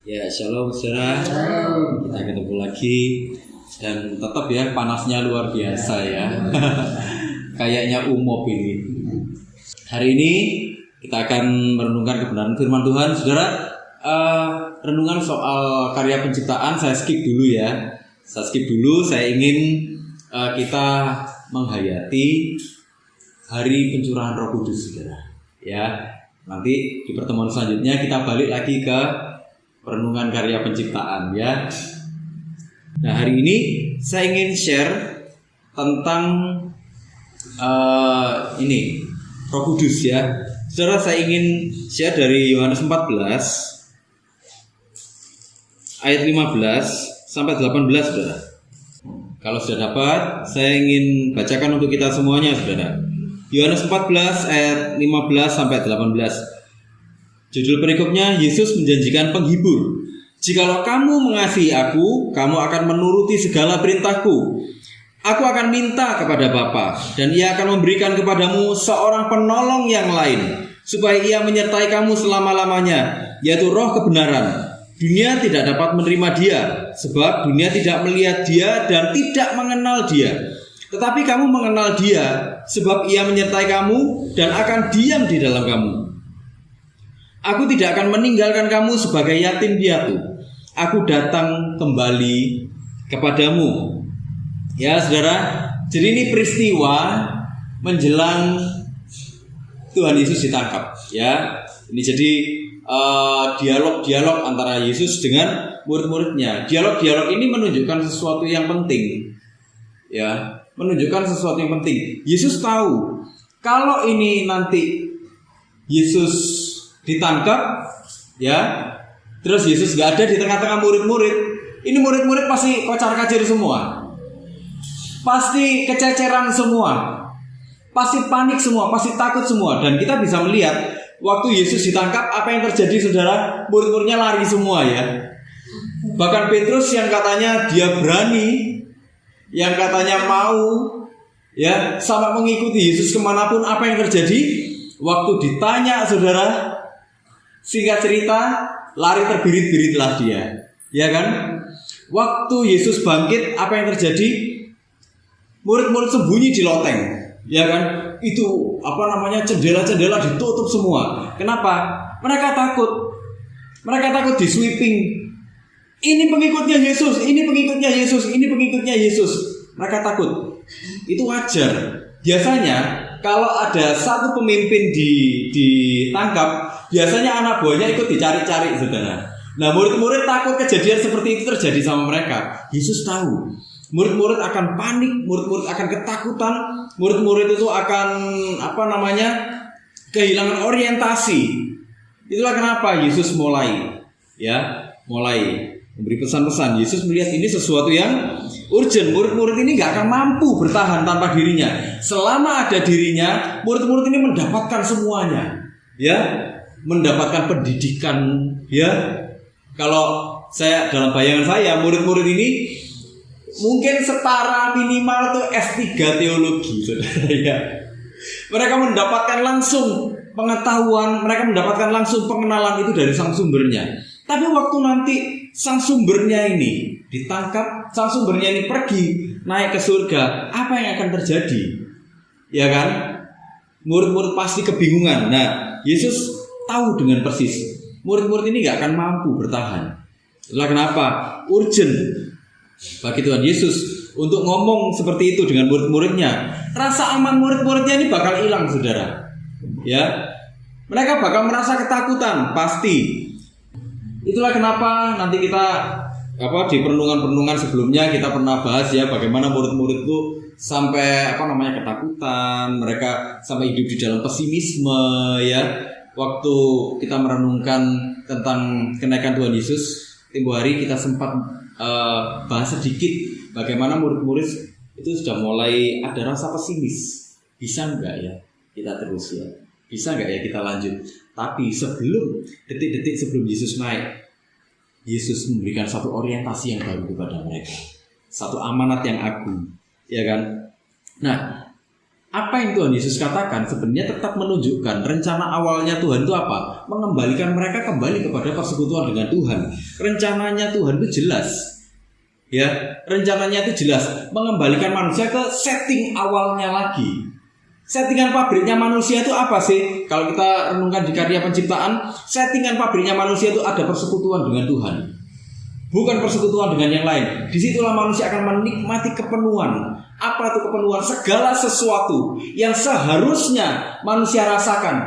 Ya, shalom saudara. Kita ketemu lagi dan tetap ya panasnya luar biasa ya. Kayaknya umop ini. Hari ini kita akan merenungkan kebenaran firman Tuhan, saudara. Renungan soal karya penciptaan saya skip dulu ya. Saya ingin kita menghayati hari pencurahan Roh Kudus, saudara. Ya, nanti di pertemuan selanjutnya kita balik lagi ke renungan karya penciptaan ya. Nah, hari ini saya ingin share tentang ini Roh Kudus ya. Saudara, saya ingin share dari Yohanes 14 ayat 15 sampai 18, saudara. Kalau sudah dapat, saya ingin bacakan untuk kita semuanya, saudara. Yohanes 14 ayat 15 sampai 18. Judul perikopnya, Yesus menjanjikan penghibur. Jikalau kamu mengasihi aku, kamu akan menuruti segala perintahku. Aku akan minta kepada Bapa, dan ia akan memberikan kepadamu seorang penolong yang lain, supaya ia menyertai kamu selama-lamanya, yaitu Roh kebenaran. Dunia tidak dapat menerima dia, sebab dunia tidak melihat dia dan tidak mengenal dia. Tetapi kamu mengenal dia, sebab ia menyertai kamu dan akan diam di dalam kamu. Aku tidak akan meninggalkan kamu sebagai yatim piatu. Aku datang kembali kepadamu. Ya, saudara. Jadi ini peristiwa menjelang Tuhan Yesus ditangkap. Ya, ini jadi dialog-dialog antara Yesus dengan murid-muridnya. Dialog-dialog ini menunjukkan sesuatu yang penting. Ya, menunjukkan sesuatu yang penting. Yesus tahu kalau ini nanti Yesus ditangkap, ya, terus Yesus gak ada di tengah-tengah murid-murid. Ini murid-murid pasti kocar-kacir semua, pasti kececeran semua, pasti panik semua, pasti takut semua. Dan kita bisa melihat waktu Yesus ditangkap apa yang terjadi, saudara. Murid-muridnya lari semua ya. Bahkan Petrus yang katanya dia berani, yang katanya mau ya sampai mengikuti Yesus kemanapun, apa yang terjadi? Waktu ditanya, saudara, singkat cerita, lari terbirit-biritlah dia, ya kan? Waktu Yesus bangkit, apa yang terjadi? Murid-murid sembunyi di loteng, ya kan? Itu jendela-jendela ditutup semua. Kenapa? Mereka takut di sweeping. Ini pengikutnya Yesus, ini pengikutnya Yesus, ini pengikutnya Yesus. Mereka takut. Itu wajar. Biasanya kalau ada satu pemimpin ditangkap, biasanya anak buahnya ikut dicari-cari, saudara. Nah, murid-murid takut kejadian seperti itu terjadi sama mereka. Yesus tahu. Murid-murid akan panik, murid-murid akan ketakutan, murid-murid itu akan kehilangan orientasi. Itulah kenapa Yesus mulai memberi pesan-pesan. Yesus melihat ini sesuatu yang urgent. Murid-murid ini gak akan mampu bertahan tanpa dirinya. Selama ada dirinya, murid-murid ini mendapatkan semuanya, ya, mendapatkan pendidikan, ya. Kalau saya, dalam bayangan saya, murid-murid ini mungkin setara minimal tuh S3 teologi, saudara, ya. Mereka mendapatkan langsung pengetahuan, mereka mendapatkan langsung pengenalan itu dari sang sumbernya. Tapi waktu nanti sang sumbernya ini ditangkap, sang sumbernya ini pergi naik ke surga, apa yang akan terjadi? Ya kan? Murid-murid pasti kebingungan. Nah, Yesus tahu dengan persis murid-murid ini gak akan mampu bertahan. Itulah kenapa urgent bagi Tuhan Yesus untuk ngomong seperti itu dengan murid-muridnya. Rasa aman murid-muridnya ini bakal hilang, saudara. Ya, mereka bakal merasa ketakutan, pasti. Itulah kenapa nanti kita di perenungan-perenungan sebelumnya kita pernah bahas ya, bagaimana murid-murid itu sampai ketakutan, mereka sampai hidup di dalam pesimisme ya. Waktu kita merenungkan tentang kenaikan Tuhan Yesus, tempo hari kita sempat bahas sedikit bagaimana murid-murid itu sudah mulai ada rasa pesimis. Bisa enggak ya kita terus ya? Bisa enggak ya kita lanjut? Tapi detik-detik sebelum Yesus naik, Yesus memberikan satu orientasi yang baru kepada mereka, satu amanat yang agung, ya kan? Nah, apa yang Tuhan Yesus katakan sebenarnya tetap menunjukkan rencana awalnya Tuhan itu apa? Mengembalikan mereka kembali kepada persekutuan dengan Tuhan. Rencananya Tuhan itu jelas. Ya, rencananya itu jelas, mengembalikan manusia ke setting awalnya lagi. Settingan pabriknya manusia itu apa sih? Kalau kita renungkan di karya penciptaan, settingan pabriknya manusia itu ada persekutuan dengan Tuhan. Bukan persekutuan dengan yang lain. Disitulah manusia akan menikmati kepenuhan. Apa itu kepenuhan? Segala sesuatu yang seharusnya manusia rasakan,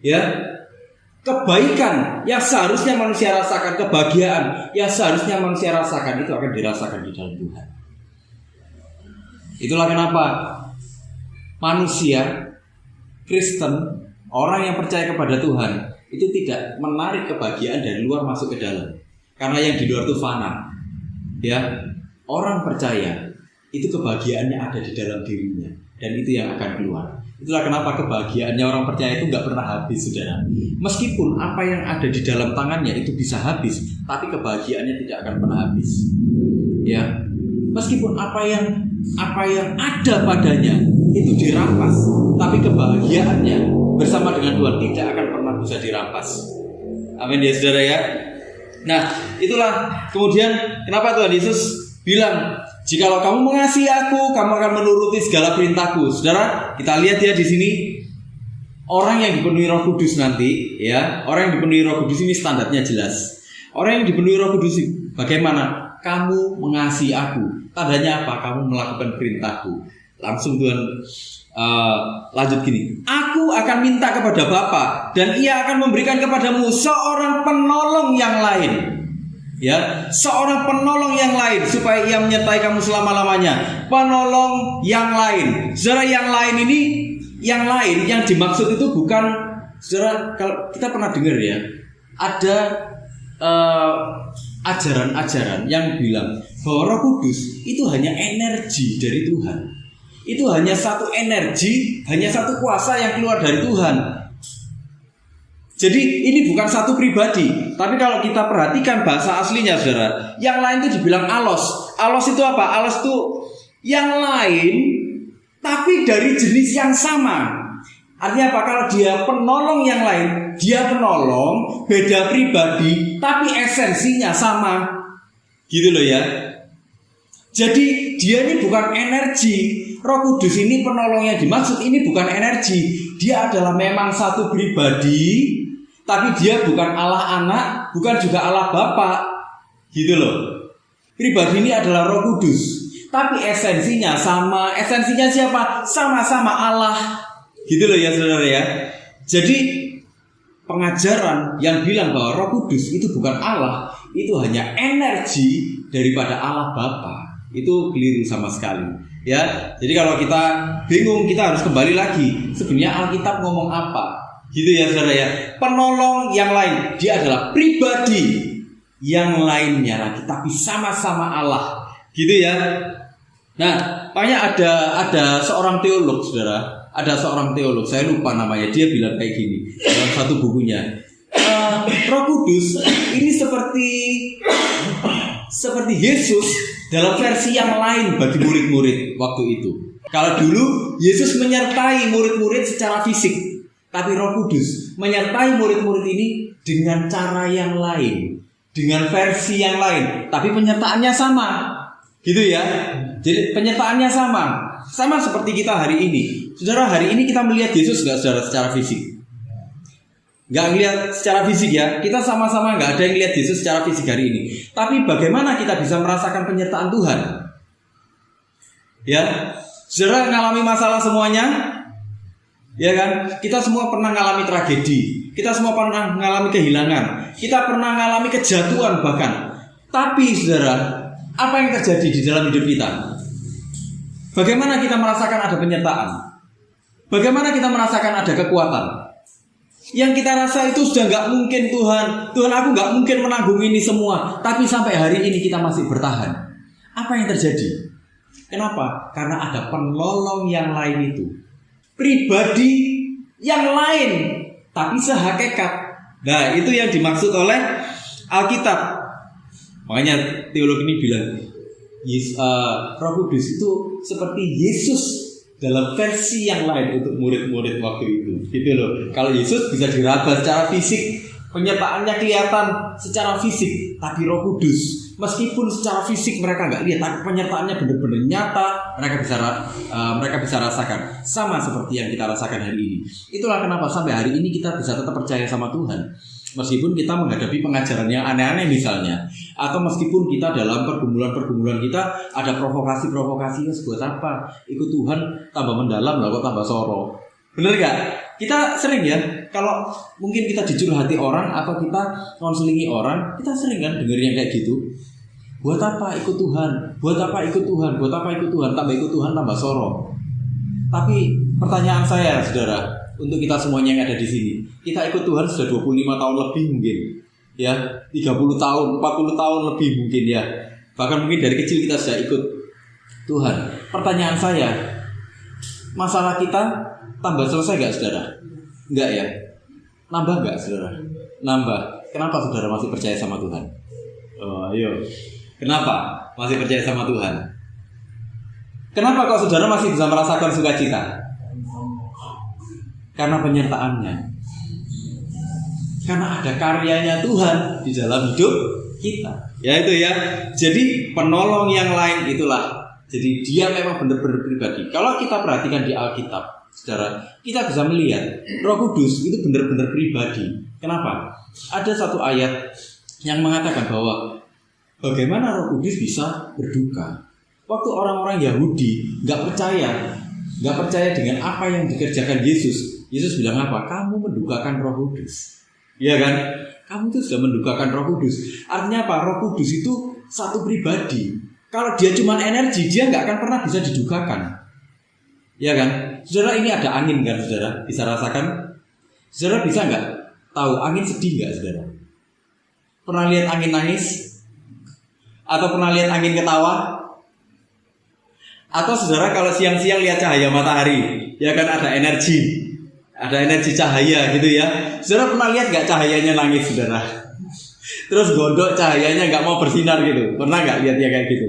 ya, kebaikan yang seharusnya manusia rasakan, kebahagiaan yang seharusnya manusia rasakan, itu akan dirasakan di dalam Tuhan. Itulah kenapa manusia Kristen, orang yang percaya kepada Tuhan, itu tidak menarik kebahagiaan dari luar masuk ke dalam. Karena yang di luar itu fana. Ya, orang percaya itu kebahagiaannya ada di dalam dirinya, dan itu yang akan keluar. Itulah kenapa kebahagiaannya orang percaya itu nggak pernah habis, saudara. Meskipun apa yang ada di dalam tangannya itu bisa habis, tapi kebahagiaannya tidak akan pernah habis. Ya, meskipun apa yang ada padanya itu dirampas, tapi kebahagiaannya bersama dengan Tuhan tidak akan pernah bisa dirampas. Amin ya, saudara ya. Nah, itulah kemudian kenapa Tuhan Yesus bilang, jikalau kamu mengasihi aku, kamu akan menuruti segala perintahku. Saudara, kita lihat ya di sini, orang yang dipenuhi Roh Kudus nanti, ya, orang yang dipenuhi Roh Kudus ini standarnya jelas. Orang yang dipenuhi Roh Kudus, bagaimana? Kamu mengasihi aku. Tandanya apa? Kamu melakukan perintahku. Langsung Tuhan lanjut gini. Aku akan minta kepada Bapa, dan Ia akan memberikan kepadamu seorang penolong yang lain. Ya, seorang penolong yang lain supaya Ia menyertai kamu selama-lamanya. Penolong yang lain. Saudara, yang lain ini, yang lain yang dimaksud itu bukan, saudara, kalau kita pernah dengar ya, ada ajaran-ajaran yang bilang bahwa Roh Kudus itu hanya energi dari Tuhan. Itu hanya satu energi, hanya satu kuasa yang keluar dari Tuhan. Jadi ini bukan satu pribadi. Tapi kalau kita perhatikan bahasa aslinya, saudara, yang lain itu dibilang alos. Alos itu apa? Alos itu yang lain, tapi dari jenis yang sama. Artinya apa? Kalau dia penolong yang lain, dia penolong, beda pribadi, tapi esensinya sama. Gitu loh ya. Jadi dia ini bukan energi. Roh Kudus ini penolong yang dimaksud ini bukan energi. Dia adalah memang satu pribadi, tapi dia bukan Allah Anak, bukan juga Allah Bapa. Gitu loh. Pribadi ini adalah Roh Kudus, tapi esensinya sama. Esensinya siapa? Sama-sama Allah. Gitu loh ya, saudara ya. Jadi pengajaran yang bilang bahwa Roh Kudus itu bukan Allah, itu hanya energi daripada Allah Bapa, itu keliru sama sekali. Ya, jadi kalau kita bingung, kita harus kembali lagi. Sebenarnya Alkitab ngomong apa? Gitu ya, saudara ya. Penolong yang lain, dia adalah pribadi yang lainnya lagi, tapi sama-sama Allah. Gitu ya. Nah, makanya ada seorang teolog, saudara. Ada seorang teolog, saya lupa namanya. Dia bilang kayak gini dalam satu bukunya. Roh Kudus ini seperti Yesus dalam versi yang lain bagi murid-murid waktu itu. Kalau dulu Yesus menyertai murid-murid secara fisik, tapi Roh Kudus menyertai murid-murid ini dengan cara yang lain, dengan versi yang lain, tapi penyertaannya sama. Gitu ya. Jadi penyertaannya sama seperti kita hari ini. Saudara, hari ini kita melihat Yesus enggak, saudara, secara fisik? Nggak ngelihat secara fisik ya. Kita sama-sama nggak ada yang lihat Yesus secara fisik hari ini. Tapi bagaimana kita bisa merasakan penyertaan Tuhan? Ya, saudara ngalami masalah semuanya, ya kan? Kita semua pernah ngalami tragedi. Kita semua pernah ngalami kehilangan. Kita pernah ngalami kejatuhan bahkan. Tapi saudara, apa yang terjadi di dalam hidup kita? Bagaimana kita merasakan ada penyertaan? Bagaimana kita merasakan ada kekuatan? Yang kita rasa itu sudah gak mungkin, Tuhan aku gak mungkin menanggung ini semua. Tapi sampai hari ini kita masih bertahan. Apa yang terjadi? Kenapa? Karena ada penolong yang lain itu, pribadi yang lain, tapi sehakikat. Nah, itu yang dimaksud oleh Alkitab. Makanya teolog ini bilang Roh Kudus itu seperti Yesus dalam versi yang lain untuk murid-murid waktu itu, gitu loh. Kalau Yesus bisa diraba secara fisik, penyertaannya kelihatan secara fisik, tapi Roh Kudus meskipun secara fisik mereka nggak lihat, tapi penyertaannya benar-benar nyata, mereka bisa rasakan, sama seperti yang kita rasakan hari ini. Itulah kenapa sampai hari ini kita bisa tetap percaya sama Tuhan, meskipun kita menghadapi pengajaran yang aneh-aneh misalnya, atau meskipun kita dalam pergumulan kita ada provokasi-provokasinya, buat apa? Ikut Tuhan tambah mendalam lah kok tambah soro. Bener gak? Kita sering ya, kalau mungkin kita dicurhati orang atau kita konselingi orang, kita sering kan denger yang kayak gitu. Buat apa ikut Tuhan? Buat apa ikut Tuhan? Buat apa ikut Tuhan? Tambah ikut Tuhan tambah soro. Tapi pertanyaan saya, saudara, untuk kita semuanya yang ada di sini, kita ikut Tuhan sudah 25 tahun lebih mungkin, ya, 30 tahun, 40 tahun lebih mungkin ya. Bahkan mungkin dari kecil kita sudah ikut Tuhan. Pertanyaan saya, masalah kita tambah selesai gak, saudara? Enggak ya? Nambah gak, saudara? Nambah. Kenapa saudara masih percaya sama Tuhan? Oh, ayo. Kenapa masih percaya sama Tuhan? Kenapa kok saudara masih bisa merasakan sukacita? Karena penyertaannya. Karena ada karyanya Tuhan di dalam hidup kita. Ya itu ya. Jadi penolong yang lain itulah. Jadi dia memang benar-benar pribadi. Kalau kita perhatikan di Alkitab, saudara, kita bisa melihat Roh Kudus itu benar-benar pribadi. Kenapa? Ada satu ayat yang mengatakan bahwa bagaimana Roh Kudus bisa berduka. Waktu orang-orang Yahudi nggak percaya dengan apa yang dikerjakan Yesus. Yesus bilang apa? Kamu mendukakan Roh Kudus. Iya kan? Kamu itu sudah mendukakan Roh Kudus. Artinya apa? Roh Kudus itu satu pribadi. Kalau dia cuma energi, dia nggak akan pernah bisa didukakan. Iya kan? Saudara, ini ada angin kan, saudara? Bisa rasakan? Saudara bisa nggak tahu angin sedih nggak, saudara? Pernah lihat angin nangis? Atau pernah lihat angin ketawa? Atau saudara kalau siang-siang lihat cahaya matahari, ya kan ada energi cahaya gitu ya. Saudara pernah lihat nggak cahayanya nangis, saudara? Terus gondok cahayanya nggak mau bersinar gitu. Pernah nggak lihat ya kayak gitu?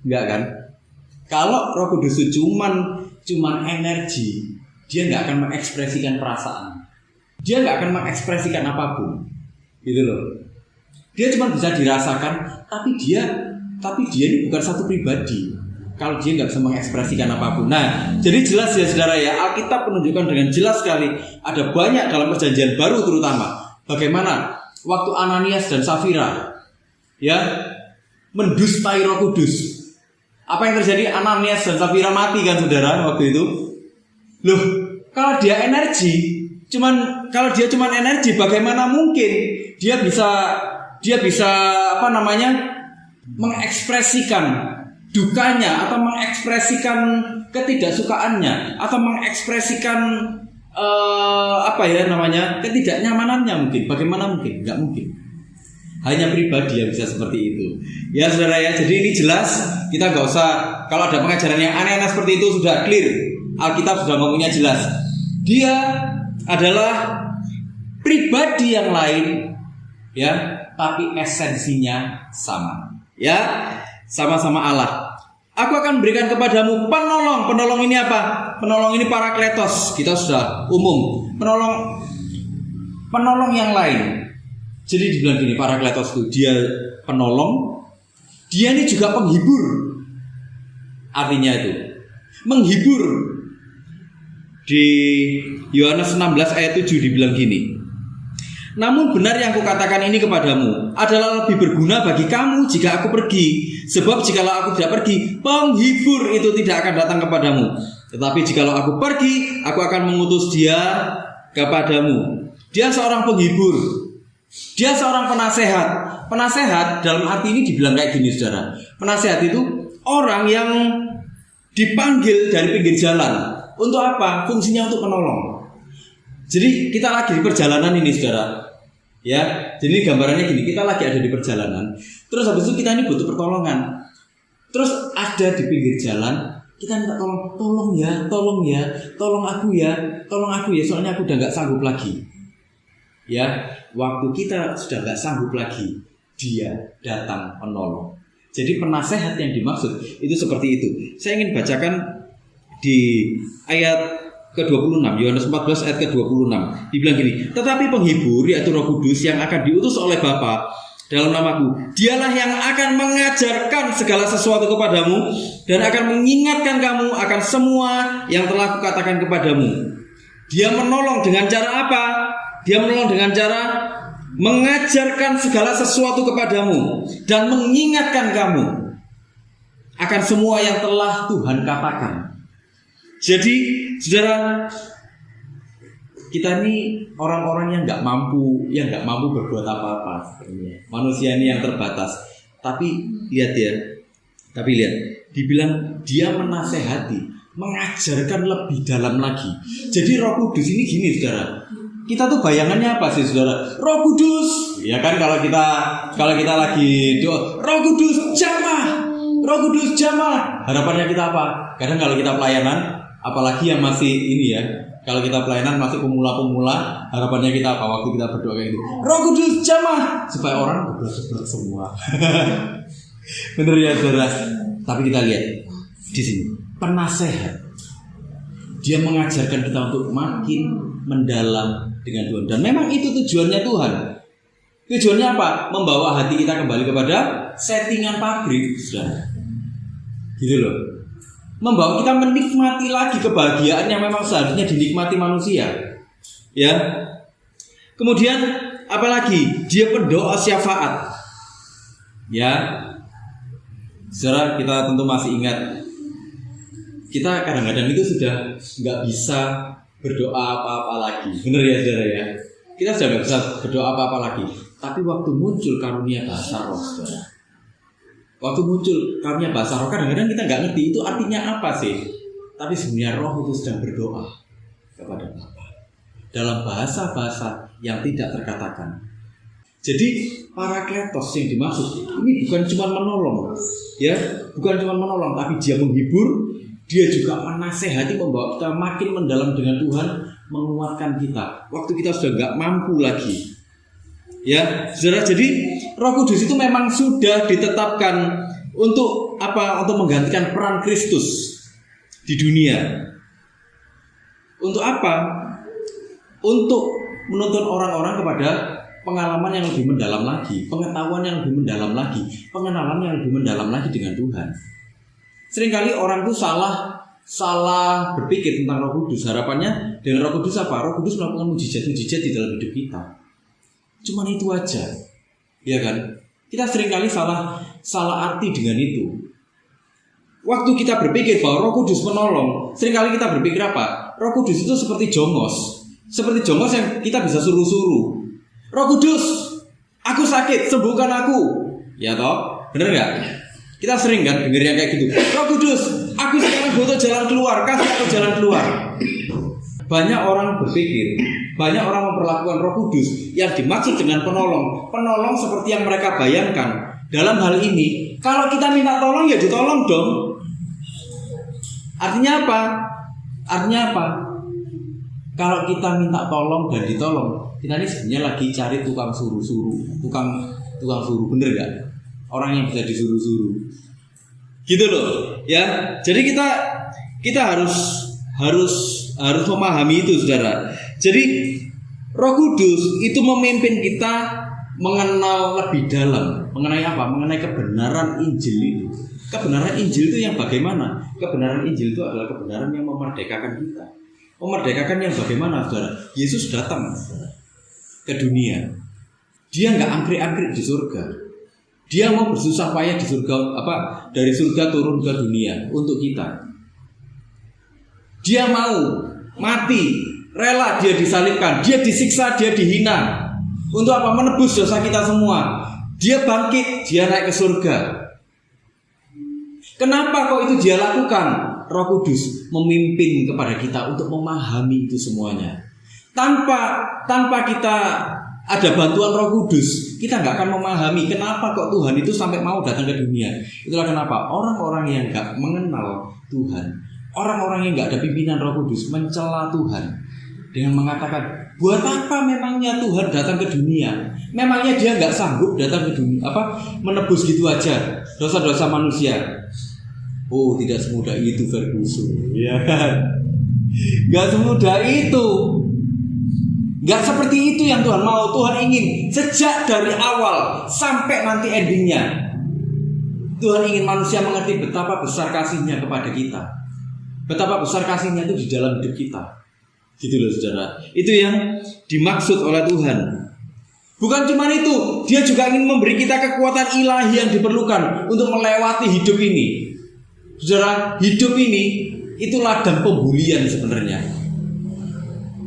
Nggak kan? Kalau Roh Kudus itu cuman energi, dia nggak akan mengekspresikan perasaan. Dia nggak akan mengekspresikan apapun, gitu loh. Dia cuma bisa dirasakan, tapi dia ini bukan satu pribadi. Kalau dia nggak bisa mengekspresikan apapun. Nah, jadi jelas ya saudara ya, Alkitab menunjukkan dengan jelas sekali, ada banyak dalam perjanjian baru terutama, bagaimana waktu Ananias dan Safira ya mendustai Roh Kudus. Apa yang terjadi? Ananias dan Safira mati kan saudara waktu itu. Loh, kalau dia cuman energi, bagaimana mungkin dia bisa mengekspresikan dukanya atau mengekspresikan ketidaksukaannya atau mengekspresikan ketidaknyamanannya mungkin. Bagaimana mungkin? Enggak mungkin. Hanya pribadi yang bisa seperti itu. Ya saudara ya, jadi ini jelas. Kita nggak usah, kalau ada pengajaran yang aneh-aneh seperti itu sudah clear. Alkitab sudah ngomongnya jelas. Dia adalah pribadi yang lain, ya, tapi esensinya sama. Ya, sama-sama Allah. Aku akan berikan kepadamu penolong. Penolong ini apa? Penolong ini Parakletos. Kita sudah umum. Penolong yang lain. Jadi dibilang gini, Parakletos itu dia penolong. Dia ini juga penghibur. Artinya itu menghibur. Di Yohanes 16 ayat 7 dibilang gini. Namun benar yang kukatakan ini kepadamu adalah lebih berguna bagi kamu jika aku pergi. Sebab jikalau aku tidak pergi, penghibur itu tidak akan datang kepadamu. Tetapi jikalau aku pergi, aku akan mengutus dia kepadamu. Dia seorang penghibur. Dia seorang penasehat. Penasehat dalam arti ini dibilang kayak gini saudara. Penasehat itu orang yang dipanggil dari pinggir jalan. Untuk apa? Fungsinya untuk menolong. Jadi kita lagi di perjalanan ini saudara. Ya, jadi gambarannya gini, kita lagi ada di perjalanan. Terus habis itu kita ini butuh pertolongan. Terus ada di pinggir jalan, kita minta tolong ya, tolong aku ya, soalnya aku udah nggak sanggup lagi. Ya, waktu kita sudah nggak sanggup lagi, dia datang menolong. Jadi penasehat yang dimaksud itu seperti itu. Saya ingin bacakan di ayat ke-26, Yohanes 14 ayat ke-26. Dibilang gini, tetapi penghibur yaitu Roh Kudus yang akan diutus oleh Bapa dalam namaku, dialah yang akan mengajarkan segala sesuatu kepadamu dan akan mengingatkan kamu akan semua yang telah kukatakan kepadamu. Dia menolong dengan cara apa? Dia menolong dengan cara mengajarkan segala sesuatu kepadamu dan mengingatkan kamu akan semua yang telah Tuhan katakan. Jadi, saudara, kita ini orang-orang yang nggak mampu berbuat apa-apa. Manusia ini yang terbatas. Tapi lihat, dibilang dia menasehati, mengajarkan lebih dalam lagi. Jadi Roh Kudus ini gini, saudara. Kita tuh bayangannya apa sih, saudara? Roh Kudus, ya kan, kalau kita lagi doa, Roh Kudus jamah, Roh Kudus jamah. Harapannya kita apa? Kadang kalau kita pelayanan, apalagi yang masih ini ya, kalau kita pelayanan masih pemula-pemula, harapannya kita apa waktu kita berdoa kayak gitu? Roh Kudus jamah, supaya orang berdoa semua. Bener ya, saudara? Tapi kita lihat di sini, penasehat. Dia mengajarkan kita untuk makin mendalam dengan Tuhan. Dan memang itu tujuannya Tuhan. Tujuannya apa? Membawa hati kita kembali kepada settingan pabrik, saudara. Gitu loh. Membawa kita menikmati lagi kebahagiaan yang memang seharusnya dinikmati manusia. Ya. Kemudian apalagi? Dia pendoa syafaat. Ya. Saudara, kita tentu masih ingat, kita kadang-kadang itu sudah nggak bisa berdoa apa-apa lagi. Bener ya, saudara ya? Kita sudah nggak bisa berdoa apa-apa lagi. Tapi waktu muncul karunia bahasa roh, saudara, waktu muncul karunia bahasa roh, kadang-kadang kita nggak ngerti itu artinya apa sih. Tapi sebenarnya roh itu sedang berdoa kepada Bapa dalam bahasa-bahasa yang tidak terkatakan. Jadi Parakletos yang dimaksud ini bukan cuma menolong, ya, bukan cuma menolong, tapi dia menghibur, dia juga menasehati, membawa kita makin mendalam dengan Tuhan, menguatkan kita waktu kita sudah nggak mampu lagi. Ya, saudara, jadi Roh Kudus itu memang sudah ditetapkan untuk apa? Untuk menggantikan peran Kristus di dunia. Untuk apa? Untuk menuntun orang-orang kepada pengalaman yang lebih mendalam lagi, pengetahuan yang lebih mendalam lagi, pengenalan yang lebih mendalam lagi dengan Tuhan. Seringkali orang itu salah berpikir tentang Roh Kudus. Harapannya dengan Roh Kudus apa? Roh Kudus melakukan mujizat-mujizat di dalam hidup kita. Cuman itu aja, ya kan? Kita seringkali salah arti dengan itu. Waktu kita berpikir bahwa Roh Kudus menolong, seringkali kita berpikir apa? Roh Kudus itu seperti jongos yang kita bisa suruh-suruh. Roh Kudus, aku sakit, sembuhkan aku. Ya toh, bener nggak? Kita sering kan denger yang kayak gitu. Roh Kudus, aku sekarang butuh jalan keluar, kasih aku jalan keluar. Banyak orang berpikir, banyak orang memperlakukan Roh Kudus yang dimaksud dengan penolong seperti yang mereka bayangkan. Dalam hal ini, kalau kita minta tolong ya ditolong dong. Artinya apa? Kalau kita minta tolong dan ditolong, kita ini sebenarnya lagi cari tukang suruh-suruh, tukang suruh, bener gak? Orang yang bisa disuruh-suruh, gitu loh, ya. Jadi kita harus memahami itu, saudara. Jadi Roh Kudus itu memimpin kita mengenal lebih dalam mengenai apa? Mengenai kebenaran Injil itu. Kebenaran Injil itu yang bagaimana? Kebenaran Injil itu adalah kebenaran yang memerdekakan kita. Memerdekakan yang bagaimana, saudara? Yesus datang, saudara, ke dunia. Dia nggak angkrik-angkrik di surga. Dia mau bersusah payah di surga, dari surga turun ke dunia untuk kita. Dia mau mati, rela dia disalibkan, dia disiksa, dia dihina. Untuk apa? Menebus dosa kita semua. Dia bangkit, dia naik ke surga. Kenapa kok itu dia lakukan? Roh Kudus memimpin kepada kita untuk memahami itu semuanya. Tanpa kita ada bantuan Roh Kudus, kita nggak akan memahami kenapa kok Tuhan itu sampai mau datang ke dunia. Itulah kenapa orang-orang yang nggak mengenal Tuhan, orang-orang yang nggak ada pimpinan Roh Kudus mencela Tuhan dengan mengatakan, buat apa memangnya Tuhan datang ke dunia? Memangnya dia nggak sanggup datang ke dunia, menebus gitu aja dosa-dosa manusia? Oh, tidak semudah itu Ferguson, ya kan? Gak semudah itu. Gak seperti itu yang Tuhan mau. Tuhan ingin sejak dari awal sampai nanti endingnya, Tuhan ingin manusia mengerti betapa besar kasih-Nya kepada kita, betapa besar kasih-Nya itu di dalam hidup kita. Gitu loh saudara. Itu yang dimaksud oleh Tuhan. Bukan cuma itu, Dia juga ingin memberi kita kekuatan ilahi yang diperlukan untuk melewati hidup ini. Saudara, hidup ini itu ladang pembulian sebenarnya.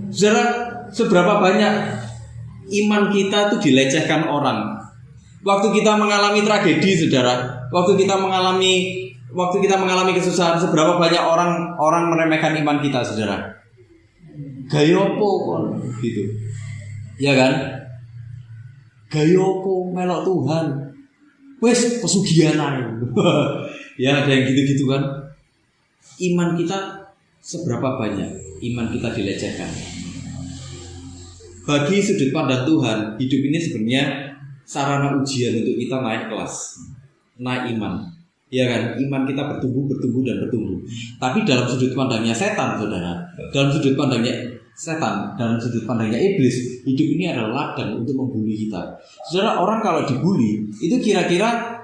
Saudara, seberapa banyak iman kita itu dilecehkan orang. Waktu kita mengalami tragedi, saudara, waktu kita mengalami kesusahan, seberapa banyak orang meremehkan iman kita, saudara. Gayopo kon gitu. Ya kan? Gayopo melok Tuhan. Wes pesugihan ae. Ya, ada yang gitu-gitu kan. Iman kita seberapa banyak iman kita dilecehkan. Bagi sudut pandang Tuhan, hidup ini sebenarnya sarana ujian untuk kita naik kelas, naik iman. Ya kan, iman kita bertumbuh dan bertumbuh. Tapi dalam sudut pandangnya setan, saudara, dalam sudut pandangnya iblis, hidup ini adalah ladang untuk membuli kita. Saudara, orang kalau dibully, itu kira-kira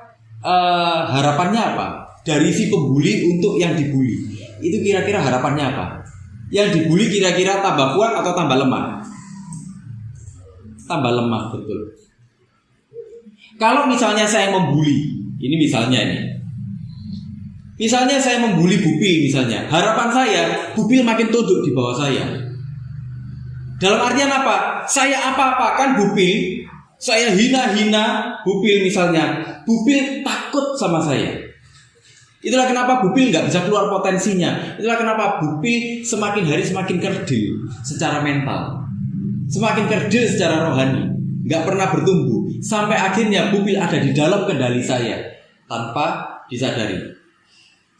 harapannya apa? Dari si pembuli untuk yang dibully, itu kira-kira harapannya apa? Yang dibully kira-kira tambah kuat atau tambah lemah? Tambah lemah, betul. Kalau misalnya saya membuli, misalnya saya membuli Bupil misalnya, harapan saya Bupil makin tunduk di bawah saya. Dalam artian apa? Saya apa-apakan Bupil, saya hina-hina Bupil misalnya, Bupil takut sama saya. Itulah kenapa Bupil nggak bisa keluar potensinya. Itulah kenapa Bupil semakin hari semakin kerdil secara mental, semakin kerdil secara rohani, nggak pernah bertumbuh, sampai akhirnya Bupil ada di dalam kendali saya tanpa disadari.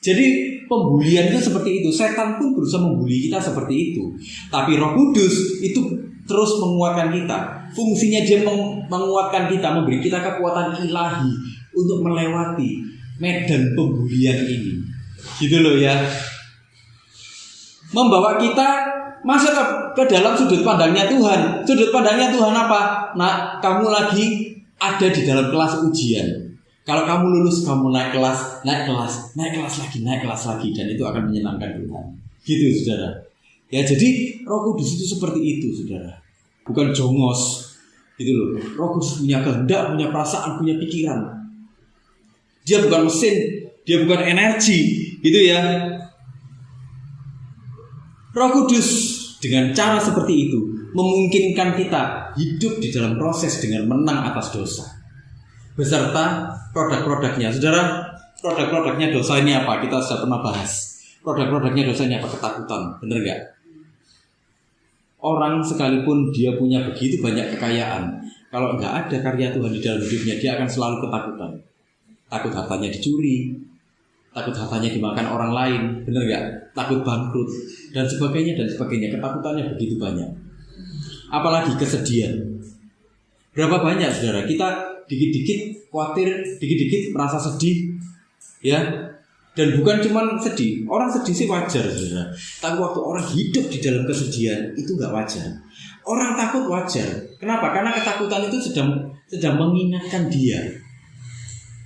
Jadi pembulian itu seperti itu. Setan pun berusaha membuli kita seperti itu. Tapi Roh Kudus itu terus menguatkan kita. Fungsinya dia menguatkan kita, memberi kita kekuatan ilahi untuk melewati medan pembulian ini. Gitu loh ya. Membawa kita masuk ke dalam sudut pandangnya Tuhan. Sudut pandangnya Tuhan apa? Nah, kamu lagi ada di dalam kelas ujian. Kalau kamu lulus, kamu naik kelas lagi, dan itu akan menyenangkan Tuhan. Gitu, saudara. Ya, jadi Roh Kudus itu seperti itu, saudara. Bukan jongos, gitu loh. Roh Kudus punya kehendak, punya perasaan, punya pikiran. Dia bukan mesin, dia bukan energi, gitu ya. Roh Kudus dengan cara seperti itu memungkinkan kita hidup di dalam proses dengan menang atas dosa, beserta produk-produknya. Saudara, produk-produknya dosa ini apa? Kita sudah pernah bahas. Produk-produknya dosa ini apa? Ketakutan, bener gak? Orang sekalipun dia punya begitu banyak kekayaan, kalau nggak ada karya Tuhan di dalam hidupnya, dia akan selalu ketakutan. Takut hartanya dicuri, takut hartanya dimakan orang lain, bener gak? Takut bangkrut, dan sebagainya. Ketakutannya begitu banyak. Apalagi kesedihan. Berapa banyak, saudara, kita dikit-dikit khawatir, dikit-dikit merasa sedih, ya. Dan bukan cuma sedih. Orang sedih sih wajar, saudara. Tapi waktu orang hidup di dalam kesedihan, itu nggak wajar. Orang takut wajar. Kenapa? Karena ketakutan itu sedang mengingatkan dia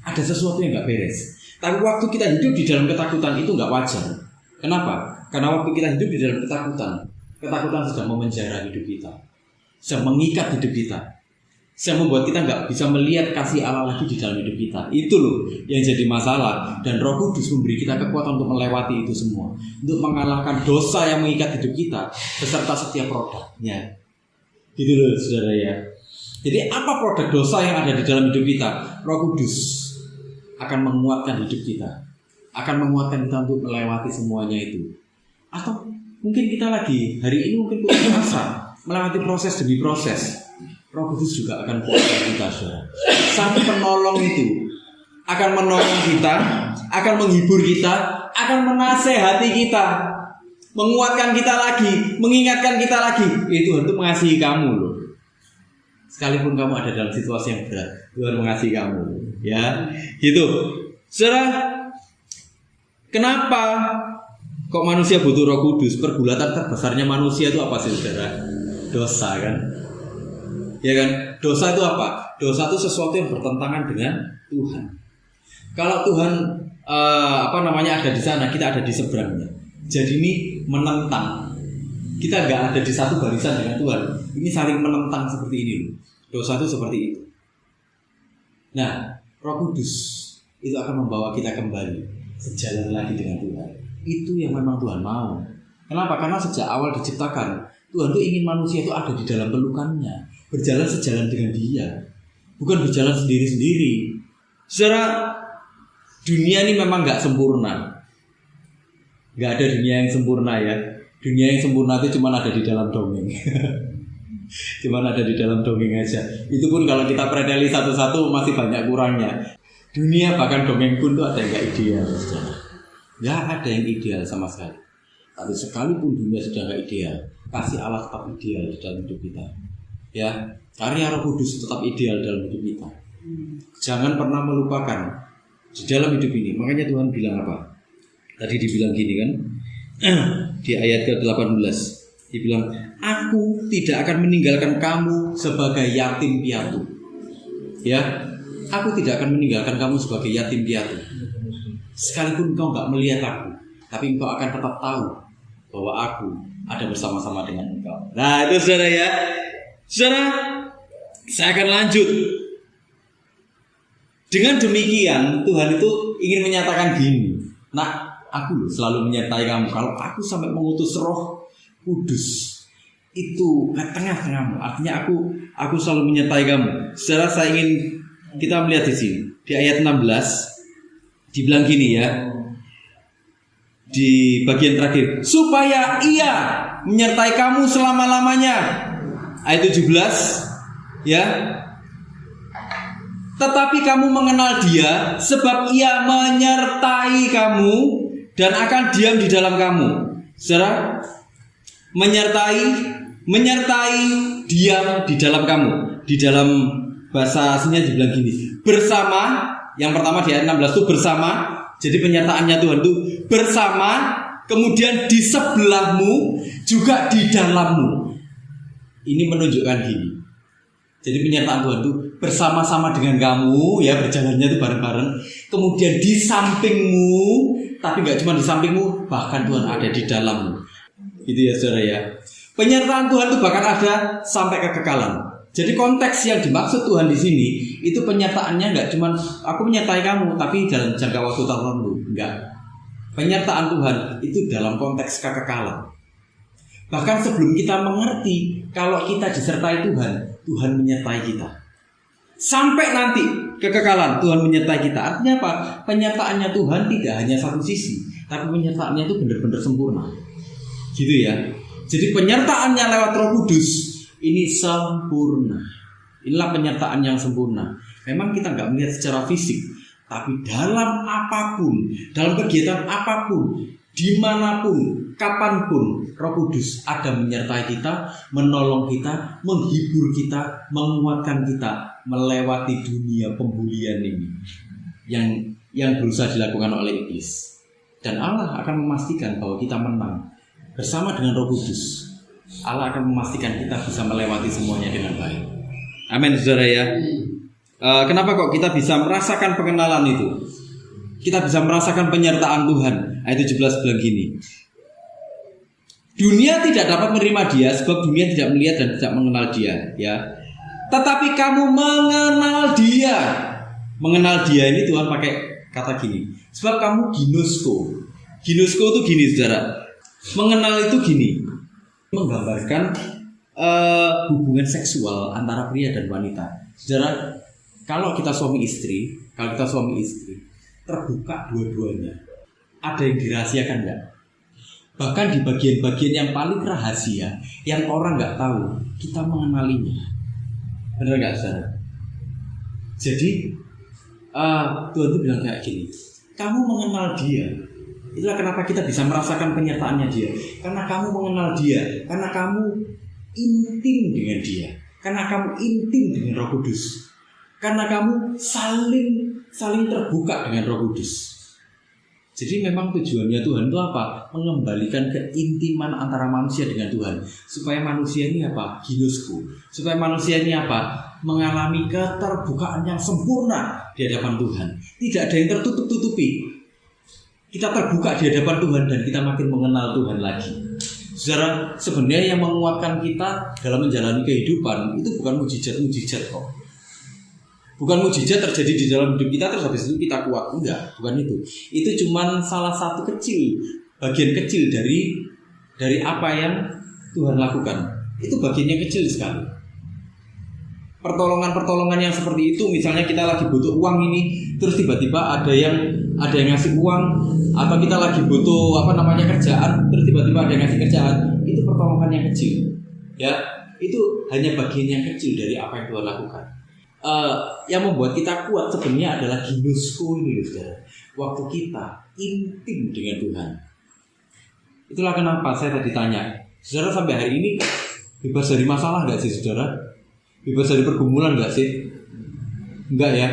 ada sesuatu yang nggak beres. Tapi waktu kita hidup di dalam ketakutan itu nggak wajar. Kenapa? Karena waktu kita hidup di dalam ketakutan sedang memenjara hidup kita, sedang mengikat hidup kita, sedang membuat kita nggak bisa melihat kasih Allah lagi di dalam hidup kita. Itu loh yang jadi masalah. Dan Roh Kudus memberi kita kekuatan untuk melewati itu semua, untuk mengalahkan dosa yang mengikat hidup kita beserta setiap produknya. Gitu loh, saudara ya. Jadi apa produk dosa yang ada di dalam hidup kita? Roh Kudus akan menguatkan hidup kita, akan menguatkan kita untuk melewati semuanya itu. Atau mungkin kita lagi hari ini mungkin putus asa, melewati proses demi proses. Roh Kudus juga akan kuatkan kita, saudara. Sang penolong itu akan menolong kita, akan menghibur kita, akan menasehati kita, menguatkan kita lagi, mengingatkan kita lagi. Itu untuk mengasihi kamu loh. Sekalipun kamu ada dalam situasi yang berat, Tuhan mengasihi kamu, ya, gitu. Saudara, Kenapa kok manusia butuh Roh Kudus? Pergulatan terbesarnya manusia itu apa sih, saudara? Dosa kan? Ya kan? Dosa itu apa? Dosa itu sesuatu yang bertentangan dengan Tuhan. Kalau Tuhan ada di sana, kita ada di seberangnya. Jadi ini menentang. Kita nggak ada di satu barisan dengan Tuhan. Ini saling menentang seperti ini loh. Dosa itu seperti itu. Nah, Roh Kudus itu akan membawa kita kembali sejalan lagi dengan Tuhan. Itu yang memang Tuhan mau. Kenapa? Karena sejak awal diciptakan, Tuhan tuh ingin manusia itu ada di dalam pelukannya, berjalan sejalan dengan Dia, bukan berjalan sendiri-sendiri. Secara dunia ini memang nggak sempurna, nggak ada dunia yang sempurna ya. Dunia yang sempurna itu cuma ada di dalam dongeng. Cuma ada di dalam dongeng aja. Itu pun kalau kita preteli satu-satu masih banyak kurangnya. Dunia bahkan dongeng pun tuh ada yang gak ideal. Gak ada yang ideal sama sekali. Tapi sekalipun dunia sudah gak ideal, kasih Allah tetap ideal di dalam hidup kita. Ya, karya Roh Kudus tetap ideal dalam hidup kita. Jangan pernah melupakan di dalam hidup ini. Makanya Tuhan bilang apa? Tadi dibilang gini kan, di ayat ke-18 dibilang, aku tidak akan meninggalkan kamu sebagai yatim piatu. Ya, aku tidak akan meninggalkan kamu sebagai yatim piatu. Sekalipun engkau gak melihat aku, tapi engkau akan tetap tahu bahwa aku ada bersama-sama dengan engkau. Nah itu saudara ya. Saudara, saya akan lanjut. Dengan demikian Tuhan itu ingin menyatakan gini, nah, aku selalu menyertai kamu. Kalau aku sampai mengutus Roh Kudus itu ke tengah-tengahmu, artinya aku selalu menyertai kamu. Secara saya ingin kita melihat di sini di ayat 16 dibilang gini ya, di bagian terakhir, supaya Ia menyertai kamu selama-lamanya. Ayat 17 ya. Tetapi kamu mengenal Dia, sebab Ia menyertai kamu dan akan diam di dalam kamu. Saudara, menyertai, diam di dalam kamu. Di dalam bahasa aslinya dibilang gini, bersama. Yang pertama di ayat 16 itu bersama. Jadi penyertaannya Tuhan itu bersama, kemudian di sebelahmu, juga di dalammu. Ini menunjukkan gini. Jadi penyertaan Tuhan itu bersama-sama dengan kamu, ya, berjalannya itu bareng-bareng. Kemudian di sampingmu, tapi gak cuma di sampingmu, bahkan Tuhan ada di dalammu. Gitu ya saudara ya. Penyertaan Tuhan itu bahkan ada sampai kekekalan. Jadi konteks yang dimaksud Tuhan di sini itu penyertaannya nggak cuma aku menyertai kamu, tapi dalam jangka waktu tertentu. Enggak. Penyertaan Tuhan itu dalam konteks kekekalan. Bahkan sebelum kita mengerti kalau kita disertai Tuhan, Tuhan menyertai kita. Sampai nanti kekekalan Tuhan menyertai kita. Artinya apa? Penyertaannya Tuhan tidak hanya satu sisi, tapi penyertaannya itu benar-benar sempurna. Gitu ya. Jadi penyertaannya lewat Roh Kudus ini sempurna. Inilah penyertaan yang sempurna. Memang kita nggak melihat secara fisik, tapi dalam apapun, dalam kegiatan apapun, dimanapun, kapanpun, Roh Kudus ada menyertai kita, menolong kita, menghibur kita, menguatkan kita melewati dunia pembulian ini yang berusaha dilakukan oleh iblis. Dan Allah akan memastikan bahwa kita menang bersama dengan Roh Kudus. Allah akan memastikan kita bisa melewati semuanya dengan baik. Amin saudara ya. Kenapa kok kita bisa merasakan pengenalan itu? Kita bisa merasakan penyertaan Tuhan. Ayat 17 bilang gini, dunia tidak dapat menerima Dia sebab dunia tidak melihat dan tidak mengenal Dia, ya. Tetapi kamu mengenal Dia. Mengenal Dia ini Tuhan pakai kata gini, sebab kamu ginosko. Ginosko itu gini saudara. Mengenal itu gini, menggambarkan hubungan seksual antara pria dan wanita. Saudara, kalau kita suami istri, terbuka dua-duanya. Ada yang dirahasiakan enggak? Bahkan di bagian-bagian yang paling rahasia, yang orang enggak tahu, kita mengenalinya. Benar enggak saudara? Jadi Tuhan itu bilang kayak gini, kamu mengenal Dia. Itulah kenapa kita bisa merasakan penyertaannya Dia. Karena kamu mengenal Dia, karena kamu intim dengan Dia, karena kamu intim dengan Roh Kudus, karena kamu saling terbuka dengan Roh Kudus. Jadi memang tujuannya Tuhan itu apa? Mengembalikan keintiman antara manusia dengan Tuhan. Supaya manusia ini apa? Ginosku. Supaya manusia ini apa? Mengalami keterbukaan yang sempurna di hadapan Tuhan. Tidak ada yang tertutup-tutupi. Kita terbuka di hadapan Tuhan dan kita makin mengenal Tuhan lagi. Saudara, sebenarnya yang menguatkan kita dalam menjalani kehidupan itu bukan mujizat-mujizat kok. Bukan mujizat terjadi di dalam hidup kita terus habis itu kita kuat. Enggak, bukan itu. Itu cuma salah satu bagian kecil dari apa yang Tuhan lakukan. Itu bagiannya kecil sekali. Pertolongan-pertolongan yang seperti itu, misalnya kita lagi butuh uang ini, terus tiba-tiba ada yang ngasih uang, atau kita lagi butuh kerjaan, terus tiba-tiba ada yang ngasih kerjaan, itu pertolongan yang kecil. Ya, itu hanya bagian yang kecil dari apa yang Tuhan lakukan. Yang membuat kita kuat sebenarnya adalah ginosku ini, saudara. Waktu kita intim dengan Tuhan. Itulah kenapa saya tadi tanya, saudara sampai hari ini bebas dari masalah nggak sih, saudara? Bebas dari pergumulan nggak sih? Enggak ya.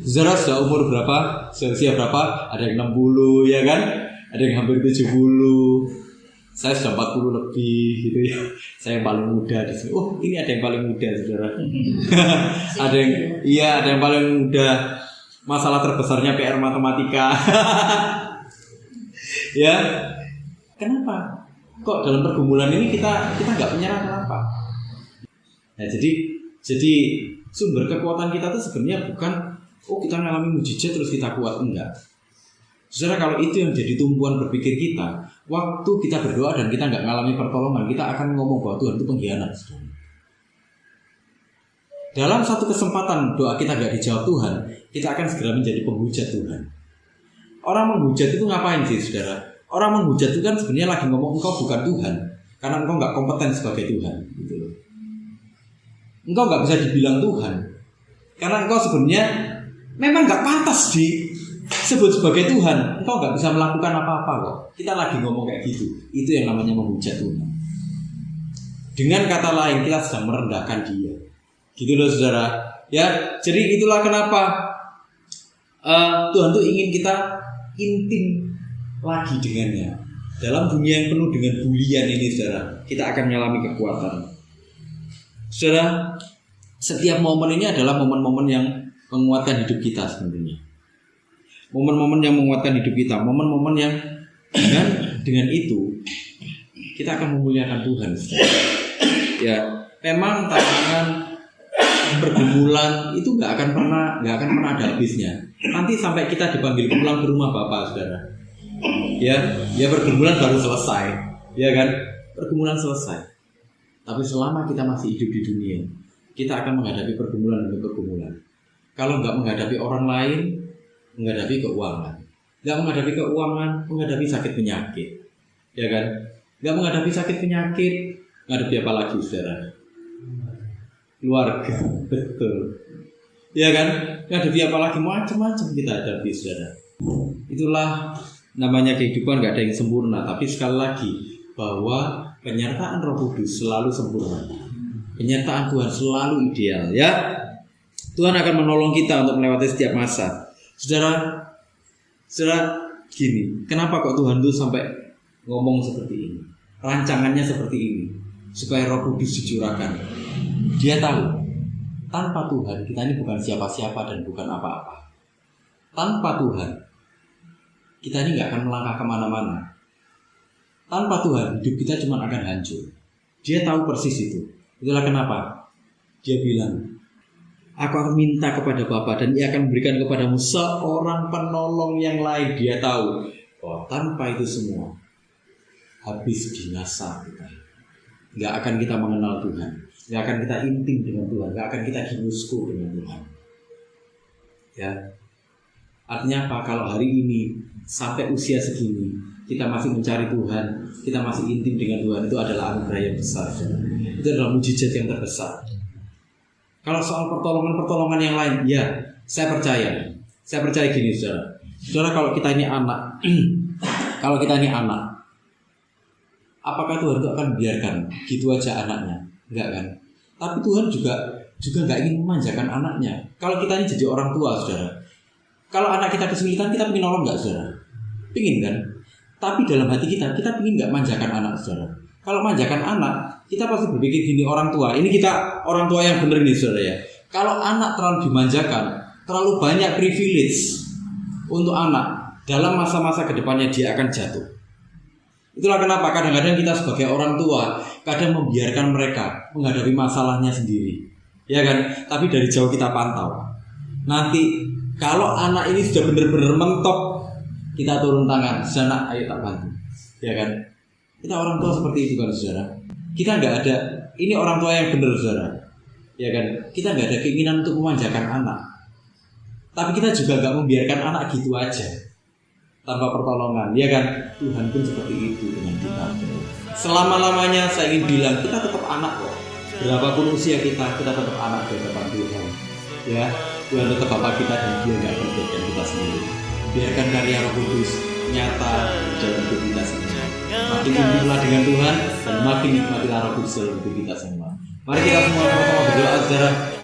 Saudara sudah umur berapa? Usia berapa? Ada yang 60 ya kan? Ada yang hampir 70. Saya sudah 40 lebih gitu ya. Saya yang paling muda di sini. Oh, ini ada yang paling muda, saudara. ada yang paling muda. Masalah terbesarnya PR matematika. Ya. Kenapa? Kok dalam pergumulan ini kita nggak menyerah, kenapa? Nah, jadi sumber kekuatan kita itu sebenarnya bukan kita mengalami mujizat terus kita kuat, enggak. Saudara, kalau itu yang jadi tumpuan berpikir kita, waktu kita berdoa dan kita nggak mengalami pertolongan, kita akan ngomong bahwa Tuhan itu pengkhianat. Dalam satu kesempatan doa kita nggak dijawab Tuhan, kita akan segera menjadi penghujat Tuhan. Orang menghujat itu ngapain sih, saudara? Orang menghujat itu kan sebenarnya lagi ngomong engkau bukan Tuhan, karena engkau nggak kompeten sebagai Tuhan, gitu loh. Engkau nggak bisa dibilang Tuhan, karena engkau sebenarnya memang nggak pantas disebut sebagai Tuhan. Engkau nggak bisa melakukan apa-apa kok. Kita lagi ngomong kayak gitu. Itu yang namanya menghujat Tuhan. Dengan kata lain, kita sedang merendahkan Dia. Gitu loh, saudara. Ya, jadi itulah kenapa Tuhan tuh ingin kita intim lagi dengannya. Dalam dunia yang penuh dengan bulian ini, saudara, kita akan mengalami kekuatan. Saudara, setiap momen ini adalah momen-momen yang menguatkan hidup kita sebenarnya. Momen-momen yang menguatkan hidup kita, momen-momen yang dengan itu kita akan memuliakan Tuhan. Ya, memang tantangan pergumulan itu nggak akan pernah ada habisnya. Nanti sampai kita dipanggil pulang ke rumah Bapak, saudara. Ya pergumulan baru selesai, ya kan? Pergumulan selesai. Tapi selama kita masih hidup di dunia, kita akan menghadapi pergumulan demi pergumulan. Kalau nggak menghadapi orang lain, menghadapi keuangan. Nggak menghadapi keuangan, menghadapi sakit penyakit, ya kan? Nggak menghadapi sakit penyakit, menghadapi apa lagi, saudara? Keluarga, betul. Ya kan? Menghadapi apa lagi, macam-macam kita hadapi, saudara. Itulah namanya kehidupan, nggak ada yang sempurna. Tapi sekali lagi, bahwa penyertaan Roh Kudus selalu sempurna. Penyertaan Tuhan selalu ideal, ya. Tuhan akan menolong kita untuk melewati setiap masa. Saudara, gini, kenapa kok Tuhan tuh sampai ngomong seperti ini? Rancangannya seperti ini, supaya Roh Kudus dicurahkan. Dia tahu, tanpa Tuhan kita ini bukan siapa-siapa dan bukan apa-apa. Tanpa Tuhan, kita ini gak akan melangkah kemana-mana. Tanpa Tuhan, hidup kita cuma akan hancur. Dia tahu persis itu. Itulah kenapa Dia bilang, aku akan minta kepada Bapa dan Ia akan memberikan kepadamu seorang penolong yang lain. Dia tahu bahwa tanpa itu semua habis binasa kita. Gak akan kita mengenal Tuhan, gak akan kita intim dengan Tuhan, gak akan kita ginosku dengan Tuhan. Ya, artinya apa? Kalau hari ini sampai usia segini kita masih mencari Tuhan, kita masih intim dengan Tuhan, itu adalah anugerah yang besar. Itu adalah mujizat yang terbesar. Kalau soal pertolongan-pertolongan yang lain, ya, saya percaya gini, saudara. Saudara, kalau kita ini anak, apakah Tuhan itu akan biarkan gitu aja anaknya? Enggak kan? Tapi Tuhan juga nggak ingin memanjakan anaknya. Kalau kita ini jadi orang tua, saudara, kalau anak kita kesulitan, kita pengen nolong nggak, saudara? Pingin kan? Tapi dalam hati kita pingin nggak manjakan anak, saudara. Kalau manjakan anak, kita pasti berpikir gini, orang tua. Ini kita orang tua yang benar nih, saudara ya. Kalau anak terlalu dimanjakan, terlalu banyak privilege untuk anak, dalam masa-masa kedepannya dia akan jatuh. Itulah kenapa kadang-kadang kita sebagai orang tua kadang membiarkan mereka menghadapi masalahnya sendiri, ya kan? Tapi dari jauh kita pantau. Nanti kalau anak ini sudah benar-benar mentok, kita turun tangan, saudara, ayo tak bantu, ya kan? Kita orang tua seperti itu kan, saudara. Kita nggak ada, ini orang tua yang benar, saudara, ya kan? Kita nggak ada keinginan untuk memanjakan anak, tapi kita juga nggak membiarkan anak gitu aja tanpa pertolongan, ya kan? Tuhan pun seperti itu dengan kita. Selama-lamanya saya ingin bilang, kita tetap anak kok. Berapapun usia kita tetap anak di depan Tuhan. Ya, Tuhan tetap Bapa kita dan Dia nggak akan biarkan kita sendiri. Biarkan karya Roh Kudus nyata dalam hidup kita semua. Makin intimlah dengan Tuhan dan makin nikmatilah Roh Kudus dalam hidup kita semua. Mari kita semua sama-sama berdoa, saudara.